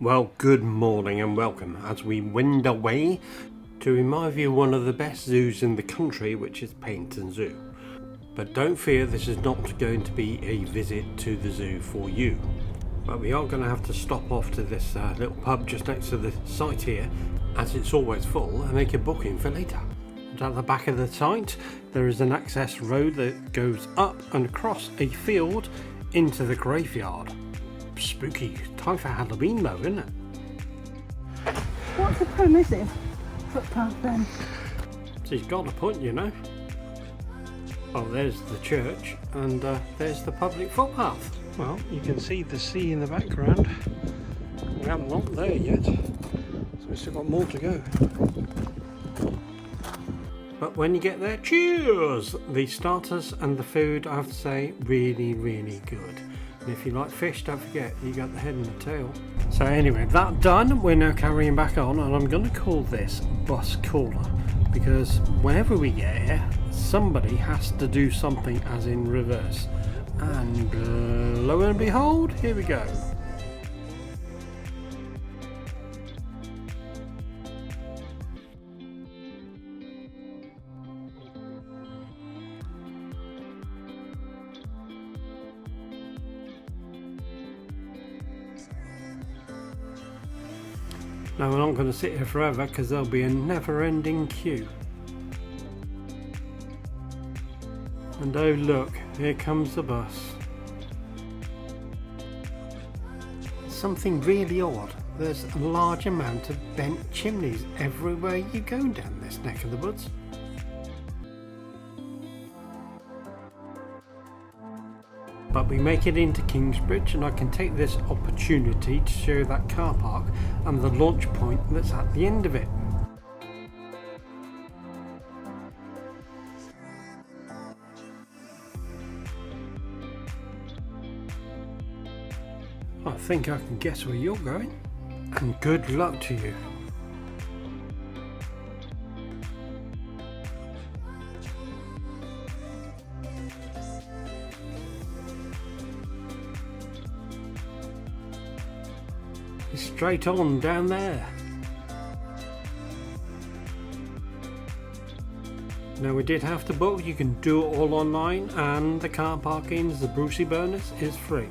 Well, good morning and welcome as we wend away to, in my view, one of the best zoos in the country, which is Paignton Zoo. But don't fear, this is not going to be a visit to the zoo for you. But we are going to have to stop off to this little pub just next to the site here, as it's always full, and make a booking for later. And at the back of the site, there is an access road that goes up and across a field into the graveyard. Spooky. Time for Halloween though, isn't it? What's the permissive footpath then? She's got a point, you know. Oh, there's the church and there's the public footpath. Well, you can see the sea in the background. We haven't got there yet, so we've still got more to go. But when you get there, cheers! The starters and the food, I have to say, really, really good. And if you like fish, don't forget, you got the head and the tail. So anyway, that done, we're now carrying back on, and I'm going to call this bus caller, because whenever we get here, somebody has to do something as in reverse. And lo and behold, here we go. Now we're not going to sit here forever because there'll be a never-ending queue. And oh look, here comes the bus. Something really odd. There's a large amount of bent chimneys everywhere you go down this neck of the woods. But we make it into Kingsbridge, and I can take this opportunity to show that car park and the launch point that's at the end of it. I think I can guess where you're going, and good luck to you. Straight on down there. Now we did have to book, you can do it all online, and the car parkings, the Brucey bonus, is free.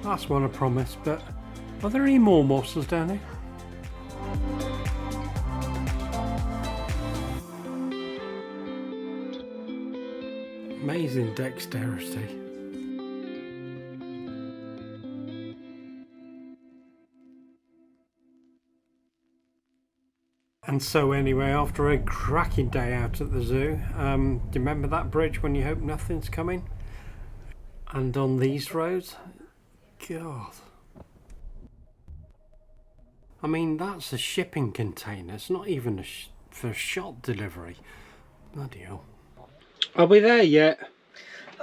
That's what I promised, but are there any more morsels down here? Amazing dexterity. And so anyway, after a cracking day out at the zoo, do you remember that bridge when you hope nothing's coming? And on these roads, God. I mean, that's a shipping container. It's not even for shop delivery. Bloody hell. Are we there yet?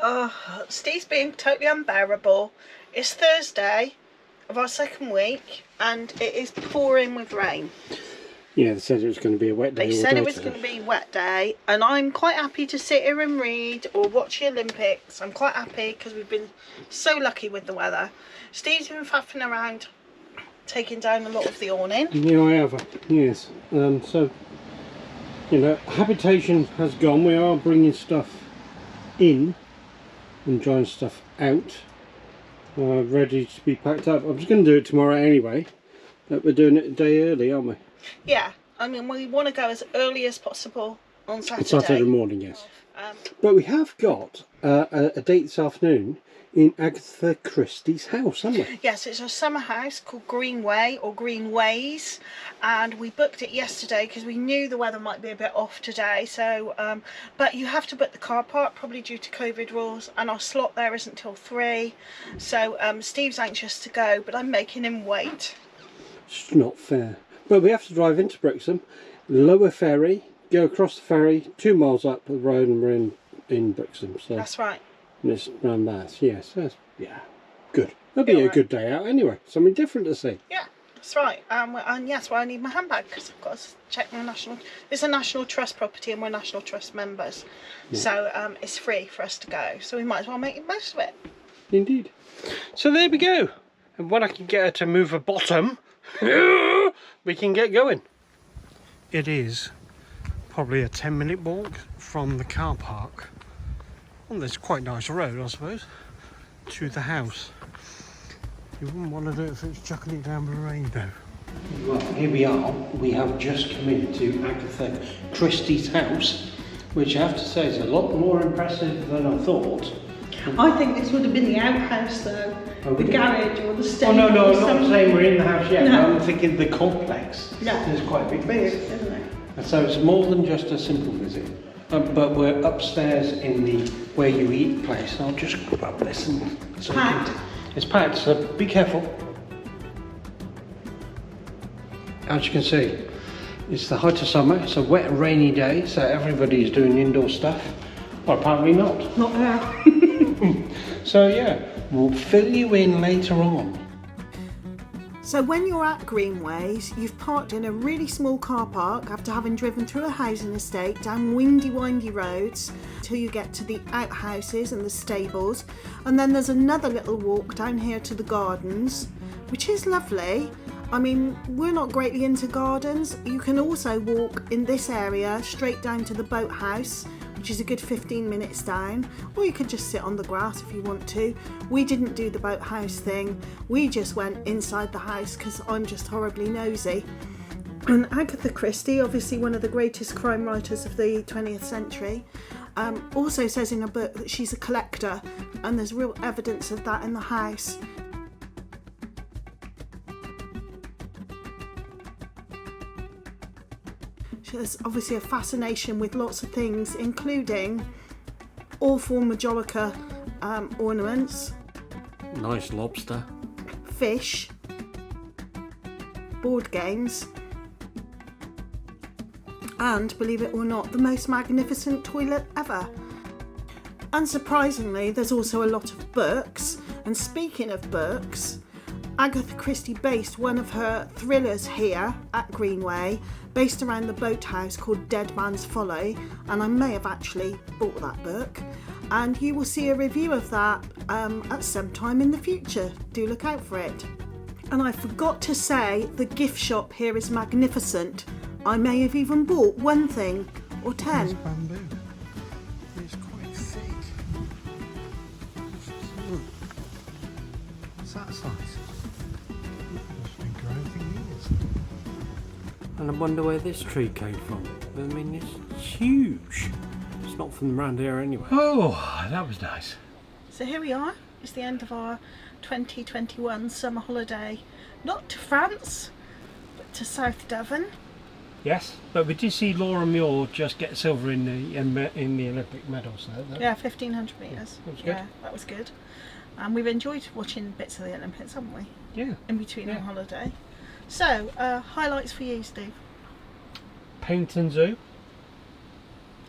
Oh, Steve's being totally unbearable. It's Thursday of our second week and it is pouring with rain. Yeah, they said it was going to be a wet day. They said it was going to be a wet day, and I'm quite happy to sit here and read or watch the Olympics. I'm quite happy because we've been so lucky with the weather. Steve's been faffing around taking down a lot of the awning. Yeah, I have. Yes. So, you know, habitation has gone. We are bringing stuff in and drying stuff out, ready to be packed up. I'm just going to do it tomorrow anyway, but we're doing it a day early, aren't we? Yeah, I mean, we want to go as early as possible on Saturday. Saturday morning, yes. Um, But we have got a date this afternoon in Agatha Christie's house, haven't we? Yes, it's a summer house called Greenway or Greenways, and we booked it yesterday because we knew the weather might be a bit off today. So, but you have to book the car park, probably due to COVID rules, and our slot there isn't till 3. So Steve's anxious to go, but I'm making him wait. It's not fair. But we have to drive into Brixham, lower ferry, go across the ferry, 2 miles up the road, and we're in Brixham. So That's right. and it's around that. Yes, yeah, good. That'll be a good day out anyway. Something different to see. Yeah, that's right. And yes, well, I need my handbag because I've got to check my national. It's a National Trust property, and we're National Trust members, so it's free for us to go. So we might as well make the most of it. Indeed. So there we go. And when I can get her to move her bottom, we can get going. It is probably a 10-minute walk from the car park. Well, there's quite a nice road, I suppose, to the house. You wouldn't want to do it if it's chucking it down with rain, though. Well, here we are. We have just come into Agatha Christie's house, which I have to say is a lot more impressive than I thought. I think this would have been the outhouse, though. The garage or the stable. Oh, no, I'm not saying we're in the house yet. No. I'm thinking the complex. Yeah. There's quite a big place. Isn't it? And so it's more than just a simple visit. But we're upstairs in the where you eat place. I'll just grab this and so Packed. It's packed, so be careful. As you can see, it's the height of summer. It's a wet, rainy day, so everybody's doing indoor stuff. Well, apparently not. Not now. So yeah, we'll fill you in later on. So when you're at Greenways, you've parked in a really small car park after having driven through a housing estate down windy, windy roads till you get to the outhouses and the stables. And then there's another little walk down here to the gardens, which is lovely. I mean, we're not greatly into gardens. You can also walk in this area straight down to the boathouse, which is a good 15 minutes down, or you could just sit on the grass if you want to. We didn't do the boathouse thing. We just went inside the house because I'm just horribly nosy. And Agatha Christie, obviously one of the greatest crime writers of the 20th century, also says in her book that she's a collector, and there's real evidence of that in the house. There's obviously a fascination with lots of things, including awful Majolica ornaments, Nice lobster. fish, board games, and, believe it or not, the most magnificent toilet ever. Unsurprisingly, there's also a lot of books, and speaking of books, Agatha Christie based one of her thrillers here at Greenway, based around the boathouse, called Dead Man's Folly, and I may have actually bought that book, and you will see a review of that at some time in the future. Do look out for it. And I forgot to say, the gift shop here is magnificent. I may have even bought one thing or 10. It's bamboo. It's quite thick. What's that size? And I wonder where this tree came from. I mean, it's huge. It's not from around here anyway. Oh, that was nice. So here we are. It's the end of our 2021 summer holiday. Not to France, but to South Devon. Yes, but we did see Laura Muir just get silver in the Olympic medals. Yeah, 1500 metres. That was good. Yeah, that was good. And we've enjoyed watching bits of the Olympics, haven't we? Yeah. In between our holiday. So, highlights for you, Steve? Paint and Zoo.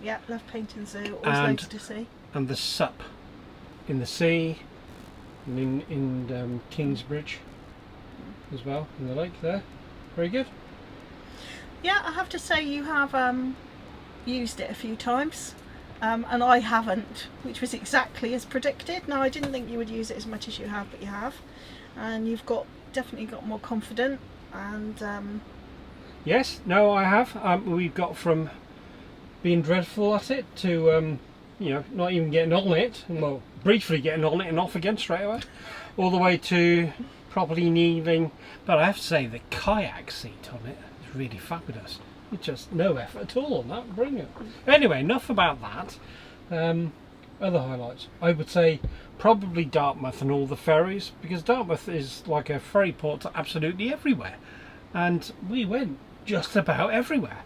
Yeah, love Paint and Zoo. Always loads to see. And the sup in the sea, and in Kingsbridge as well, in the lake there. Very good. Yeah, I have to say you have used it a few times, and I haven't, which was exactly as predicted. Now, I didn't think you would use it as much as you have, but you have, and you've definitely got more confident. And yes, no, I have. We've got from being dreadful at it to not even getting on it, well, briefly getting on it and off again straight away, all the way to properly kneeling. But I have to say the kayak seat on it is really fabulous. It's just no effort at all on that. Brilliant. Anyway, enough about that. Other highlights, I would say probably Dartmouth and all the ferries, because Dartmouth is like a ferry port to absolutely everywhere, and we went just about everywhere.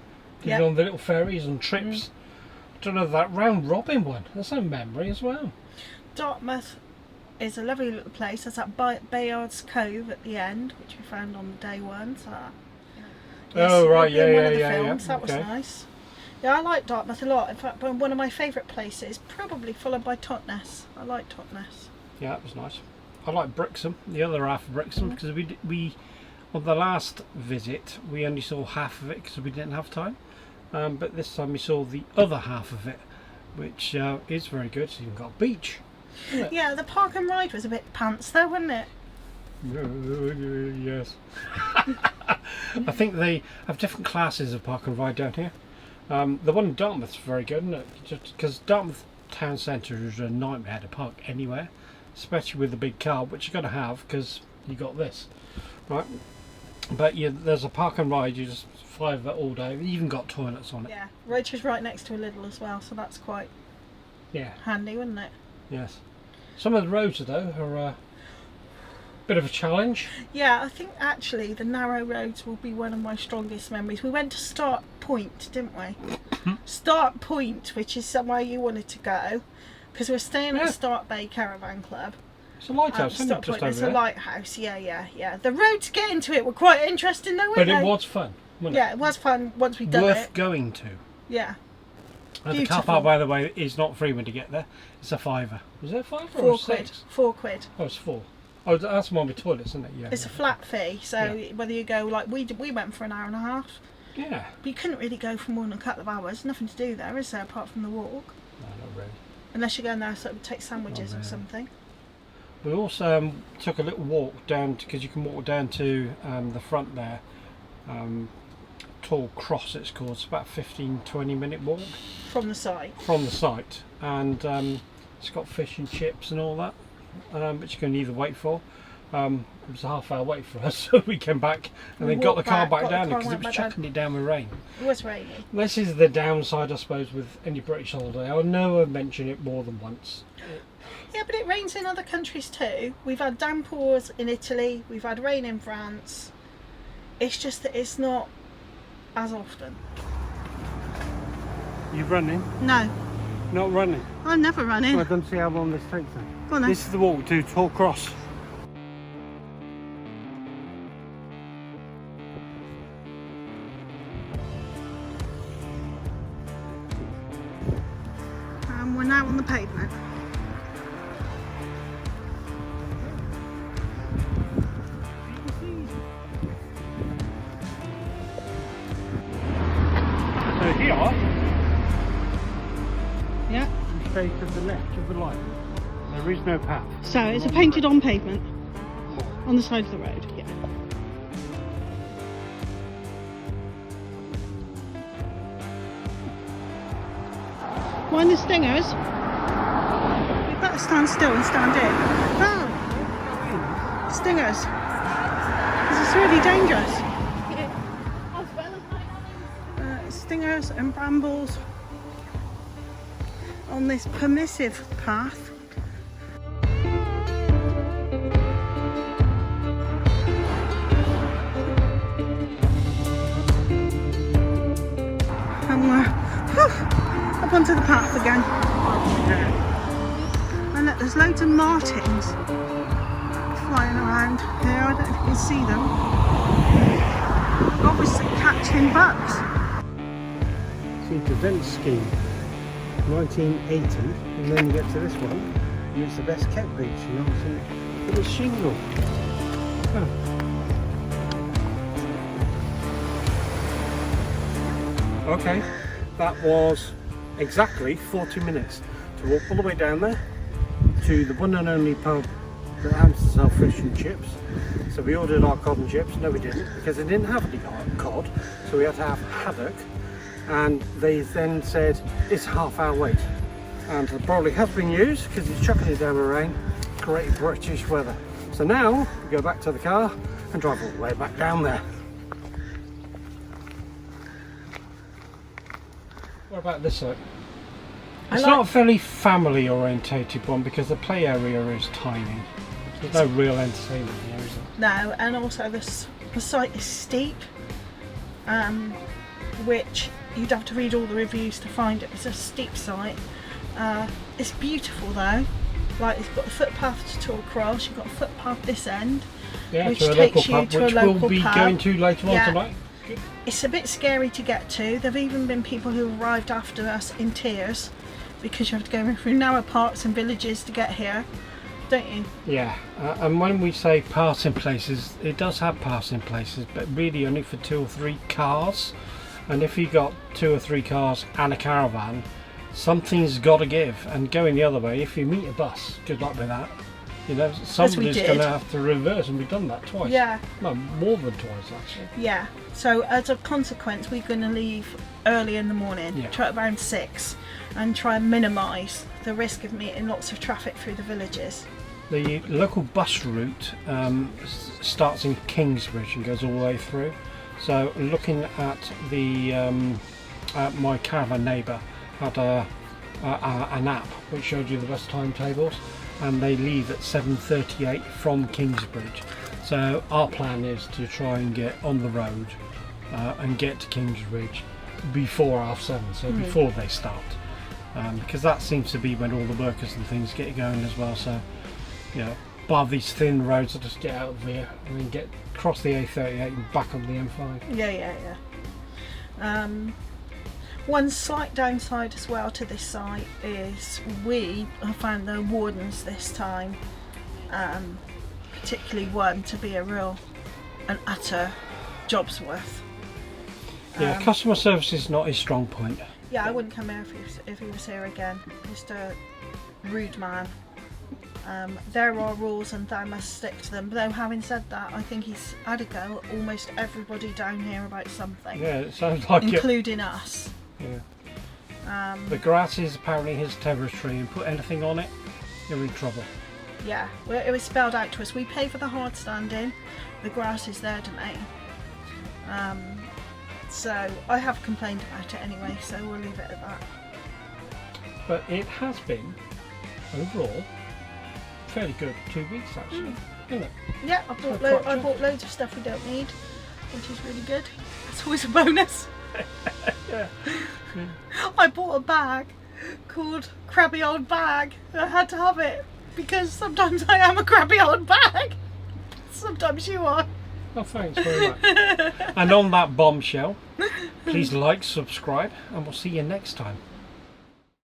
Did on the little ferries and trips. I don't know, that round robin one, that's a memory as well. Dartmouth is a lovely little place. There's that Bayard's Cove at the end, which we found on day one. So oh right, yeah. That was nice. Yeah, I like Dartmouth a lot. In fact, one of my favourite places, probably followed by Totnes. I like Totnes. Yeah, it was nice. I like Brixham, the other half of Brixham, because we on the last visit we only saw half of it because we didn't have time. But this time we saw the other half of it, which is very good. So you've got beach. Yeah, the park and ride was a bit pants though, wasn't it? Yes. I think they have different classes of park and ride down here. The one in Dartmouth's very good, isn't it? Just because Dartmouth town centre is a nightmare to park anywhere, especially with a big car, which you're going to have because you got this, right? But there's a park and ride. You just fly over it all day. You even got toilets on it. Yeah, Roche's right next to a Lidl as well, so that's quite handy, wouldn't it? Yes. Some of the roads though are a bit of a challenge. Yeah, I think actually the narrow roads will be one of my strongest memories. We went to Start Point, didn't we? Start Point, which is somewhere you wanted to go, because we're staying at Start Bay Caravan Club. It's a lighthouse, isn't it? Just over there. It's a lighthouse, yeah. The roads getting to it were quite interesting though, weren't they? But it was fun, wasn't it? Yeah, it was fun once we'd done it. Worth going to. Yeah. And the car park, by the way, is not free when you get there. It's a £5. Was it a £5 or £6? £4. Oh, it's £4. Oh, that's the one with toilets, isn't it? Yeah. It's a flat fee, so whether you go like we went for an hour and a half. Yeah. But you couldn't really go for more than a couple of hours. Nothing to do there, is there, apart from the walk? No, not really. Unless you're going there sort of take sandwiches or something. We also took a little walk down, because you can walk down to the front there. Tall Cross it's called. It's about a 15-20 minute walk. From the site? From the site. And it's got fish and chips and all that, which you can either wait for. It was a half-hour wait for us, so we came back and then got the car back down because it was chucking it down with rain. It was raining. This is the downside, I suppose, with any British holiday. I know I've mentioned it more than once. Yeah, but it rains in other countries too. We've had downpours in Italy, we've had rain in France. It's just that it's not as often. You running? No. Not running? I'm never running. Well, I don't see how long this takes then. Go on then. This is the walk to Tall Cross. And we're now on the pavement. So here, yeah, you stay to the left of the line. There is no path. So it's a painted on pavement on the side of the road, yeah. Mind the stingers. We better stand still and stand in. Oh, stingers. This is really dangerous. Stingers and brambles on this permissive path. And we're up onto the path again. And look, there's loads of martins flying around here. I don't know if you can see them. Obviously catching bugs. See, the vent scheme, 1980, and then you get to this one, and it's the best kept beach, you know, so it was shingle. Oh. Okay, that was exactly 40 minutes to walk all the way down there to the one and only pub that happens to sell fish and chips. So we ordered our cod and chips. No, we didn't, because they didn't have any cod, so we had to have haddock. And they then said it's a half-hour wait, and the brolly has been used because it's chucking it down with rain. Great British weather. So now we go back to the car and drive all the way back down there. What about this side? I It's like- not a very family orientated one because the play area is tiny. There's no real entertainment here, is there? No, and also the site is steep, which you'd have to read all the reviews to find it. It's a steep site. It's beautiful though. Like, it's got a footpath to talk across. You've got a footpath this end, Yeah, which to a takes local you pub, to a which local we'll be pub. going to later on Yeah. tonight. It's a bit scary to get to. There've even been people who arrived after us in tears because you have to go through narrow parks and villages to get here, don't you? Yeah, and when we say passing places, it does have passing places, but really only for 2 or 3 cars. And if you got 2 or 3 cars and a caravan, something's got to give. And going the other way, if you meet a bus, good luck with that. You know, somebody's did. going to have to reverse, and we've done that twice. Yeah, No, more than twice actually. yeah. So as a consequence, we're going to leave early in the morning, Yeah. try around 6, and try and minimise the risk of meeting lots of traffic through the villages. The local bus route starts in Kingsbridge and goes all the way through. So looking at the my caravan neighbour had an app which showed you the bus timetables, and they leave at 7:38 from Kingsbridge. So our plan is to try and get on the road and get to Kingsbridge before 7:30, so before they start, because that seems to be when all the workers and things get going as well. So, you know, bar these thin roads, I'll just get out of here and then get across the A38 and back on the M5. Yeah. One slight downside as well to this site is we have found the wardens this time, particularly one, to be an utter job's worth. Yeah, customer service is not his strong point. Yeah, I wouldn't come here if he was here again. Just a rude man. There are rules and thou must stick to them. Though having said that, I think he's had a go at almost everybody down here about something, Yeah, it sounds like it. including us. Yeah. The grass is apparently his territory, and put anything on it, you're in trouble. Yeah, well, it was spelled out to us. We pay for the hard standing. The grass is their domain. So I have complained about it anyway, so we'll leave it at that. But it has been, overall, fairly good 2 weeks actually, isn't it? Yeah, I quite bought loads of stuff we don't need, which is really good. It's always a bonus. Yeah. I bought a bag called Crabby Old Bag. I had to have it because sometimes I am a crabby old bag. Sometimes you are. Oh, thanks very much. And on that bombshell, please like, subscribe, and we'll see you next time.